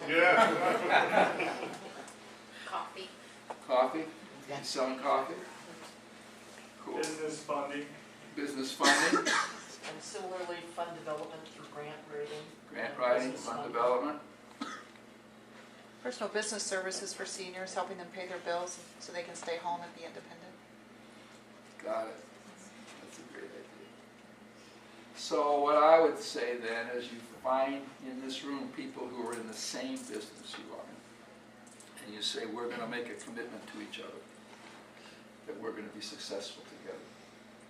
Yeah. Coffee. Coffee? You selling coffee? Cool. Business funding. Business funding, And similarly, fund development through grant writing. grant writing, fund development. Personal business services for seniors, helping them pay their bills so they can stay home and be independent. Got it. That's a great idea. So what I would say then is you find in this room people who are in the same business you are. And you say, we're going to make a commitment to each other, that we're going to be successful together,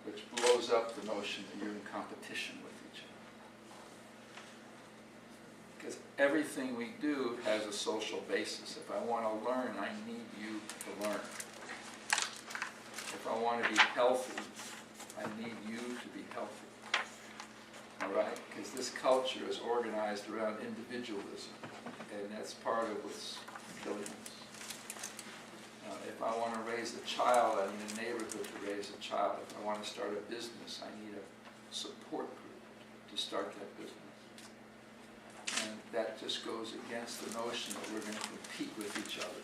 which blows up the notion that you're in competition with each other. Because everything we do has a social basis. If I want to learn, I need you to learn. If I want to be healthy, I need you to be healthy. All right? Because this culture is organized around individualism, and that's part of what's killing us. If I want to raise a child, I need a neighborhood to raise a child. If I want to start a business, I need a support group to start that business. And that just goes against the notion that we're going to compete with each other.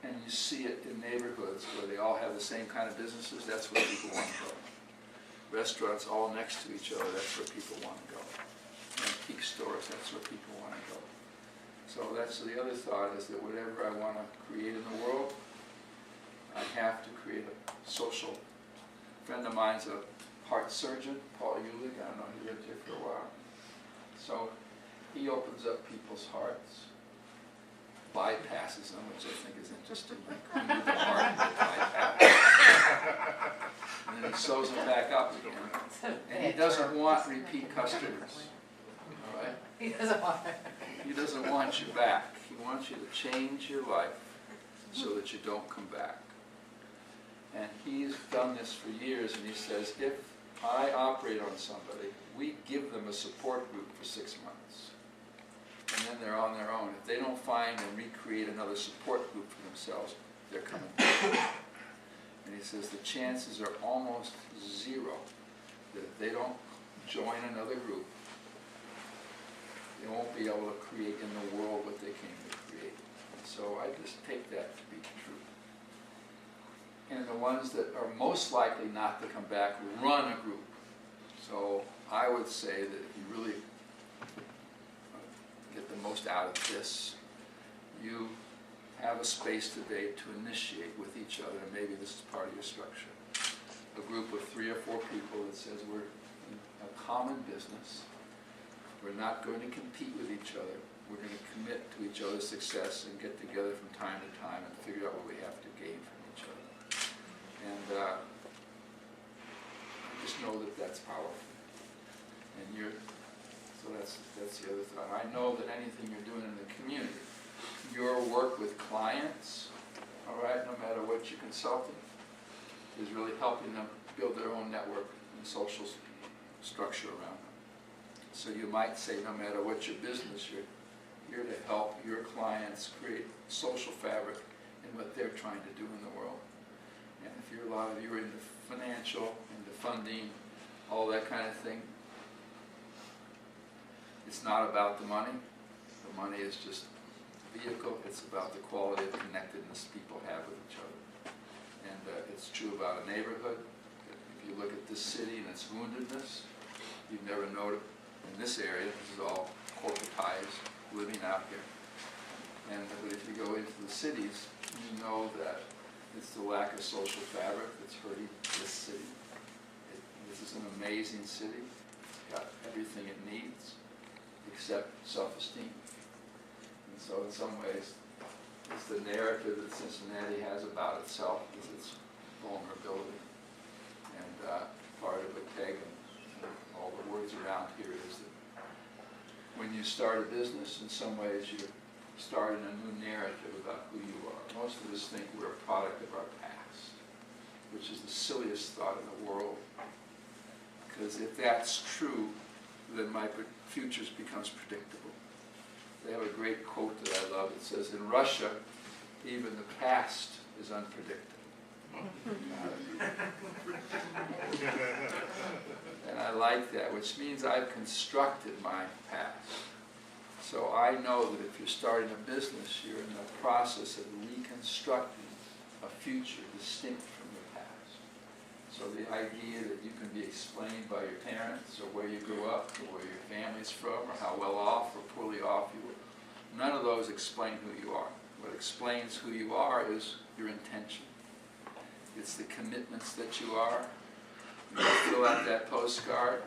And you see it in neighborhoods where they all have the same kind of businesses. That's where people want to go. Restaurants all next to each other, that's where people want to go. Antique stores, that's where people want to go. So that's the other thought, is that whatever I want to create in the world, I have to create a social. A friend of mine's a heart surgeon, Paul Uhlig. I don't know, he lived here for a while. So he opens up people's hearts, bypasses them, which I think is interesting. You move the heart, bypass. And then he sews them back up again. And he doesn't want repeat customers. All right? He doesn't want it. He doesn't want you back. He wants you to change your life so that you don't come back. And he's done this for years, and he says, if I operate on somebody, we give them a support group for 6 months. And then they're on their own. If they don't find and recreate another support group for themselves, they're coming back. And he says the chances are almost zero that if they don't join another group, they won't be able to create in the world what they came to create. And so I just take that to be true. And the ones that are most likely not to come back run a group. So I would say that if you really get the most out of this, you have a space today to initiate with each other, and maybe this is part of your structure. A group of 3 or 4 people that says we're in a common business. We're not going to compete with each other. We're going to commit to each other's success and get together from time to time and figure out what we have to gain from each other. And I just know that that's powerful. And so that's the other thought. I know that anything you're doing in the community, your work with clients, all right, no matter what you're consulting, is really helping them build their own network and social structure around them. So you might say, no matter what your business, you're here to help your clients create social fabric in what they're trying to do in the world. And if a lot of you are into financial, into funding, all that kind of thing, it's not about the money. The money is just a vehicle. It's about the quality of connectedness people have with each other. And it's true about a neighborhood. If you look at this city and its woundedness, you've never noticed. In this area, this is all corporatized, living out here. And but if you go into the cities, you know that it's the lack of social fabric that's hurting this city. This is an amazing city. It's got everything it needs, except self-esteem. And so in some ways, it's the narrative that Cincinnati has about itself is its vulnerability. And part of what Peg and all the words around here is that when you start a business, in some ways you're starting a new narrative about who you are. Most of us think we're a product of our past, which is the silliest thought in the world. Because if that's true, then my future becomes predictable. They have a great quote that I love. It says, in Russia, even the past is unpredictable. And I like that, which means I've constructed my past. So I know that if you're starting a business, you're in the process of reconstructing a future distinct from the past. So the idea that you can be explained by your parents, or where you grew up, or where your family's from, or how well off or poorly off you were, none of those explain who you are. What explains who you are is your intention. It's the commitments that you are. You fill out that postcard,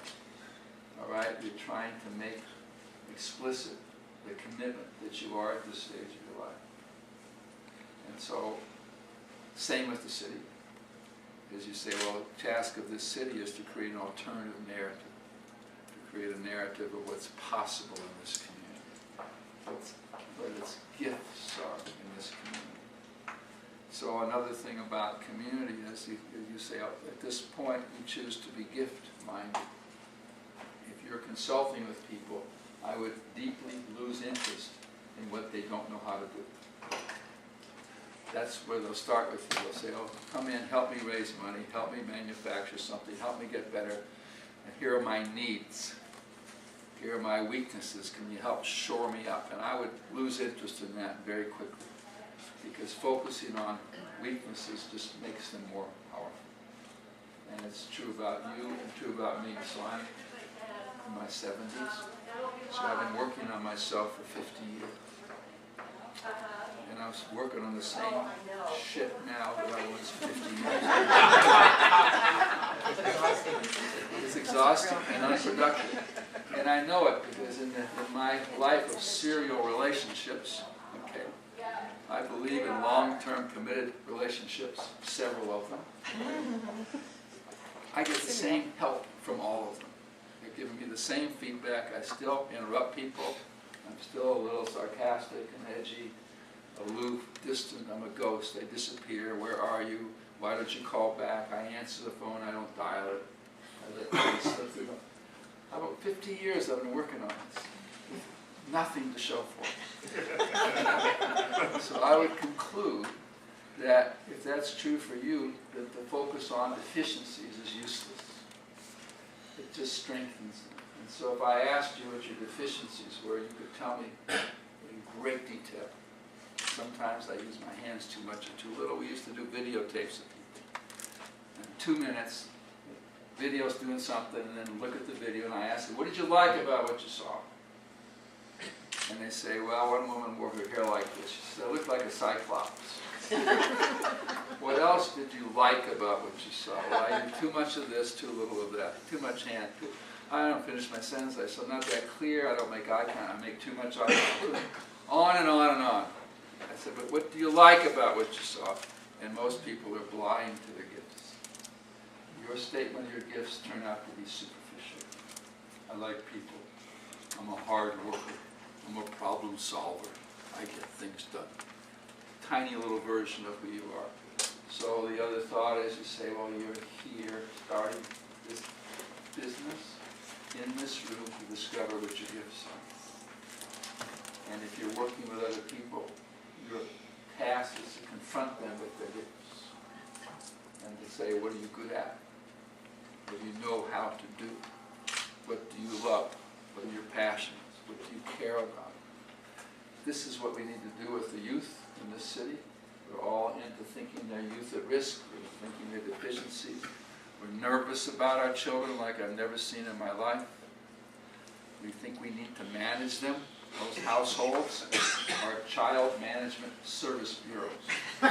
all right? You're trying to make explicit the commitment that you are at this stage of your life. And so, same with the city. As you say, well, the task of this city is to create an alternative narrative, to create a narrative of what's possible in this community, what its gifts are in this community. So another thing about community is, you say, at this point, you choose to be gift-minded. If you're consulting with people, I would deeply lose interest in what they don't know how to do. That's where they'll start with you. They'll say, oh, come in, help me raise money, help me manufacture something, help me get better, and here are my needs. Here are my weaknesses, can you help shore me up? And I would lose interest in that very quickly, because focusing on weaknesses just makes them more powerful. And it's true about you and true about me. So I'm in my 70s, so I've been working on myself for 50 years. And I was working on the same shit now that I was 50 years ago. It's exhausting and unproductive. And I know it because in my life of serial relationships, okay, I believe in long-term committed relationships, several of them. I get the same help from all of them. They're giving me the same feedback. I still interrupt people. I'm still a little sarcastic and edgy, aloof, distant. I'm a ghost. I disappear. Where are you? Why don't you call back? I answer the phone. I don't dial it. I let things slip through. About 50 years I've been working on this. Nothing to show for it. So I would conclude that if that's true for you, that the focus on deficiencies is useless. It just strengthens them. And so if I asked you what your deficiencies were, you could tell me in great detail. Sometimes I use my hands too much or too little. We used to do videotapes of people. And 2 minutes, video's doing something, and then look at the video, and I ask them, what did you like about what you saw? And they say, well, one woman wore her hair like this. She said, I looked like a cyclops. What else did you like about what you saw? Well, I did too much of this, too little of that. Too much hand. I don't finish my sentence. I said, not that clear. I don't make eye contact. I make too much eye contact. On and on and on. I said, but what do you like about what you saw? And most people are blind to their gifts. Your statement of your gifts turn out to be superficial. I like people. I'm a hard worker. I'm a problem solver. I get things done. Tiny little version of who you are. So the other thought is you say, well, you're here starting this business in this room to discover what your gifts are. And if you're working with other people, your task is to confront them with their gifts and to say, what are you good at? What do you know how to do? What do you love? What are your passions? What do you care about? This is what we need to do with the youth in this city. We're all into thinking their youth at risk. We're thinking their deficiencies. We're nervous about our children like I've never seen in my life. We think we need to manage them. Those households are child management service bureaus. We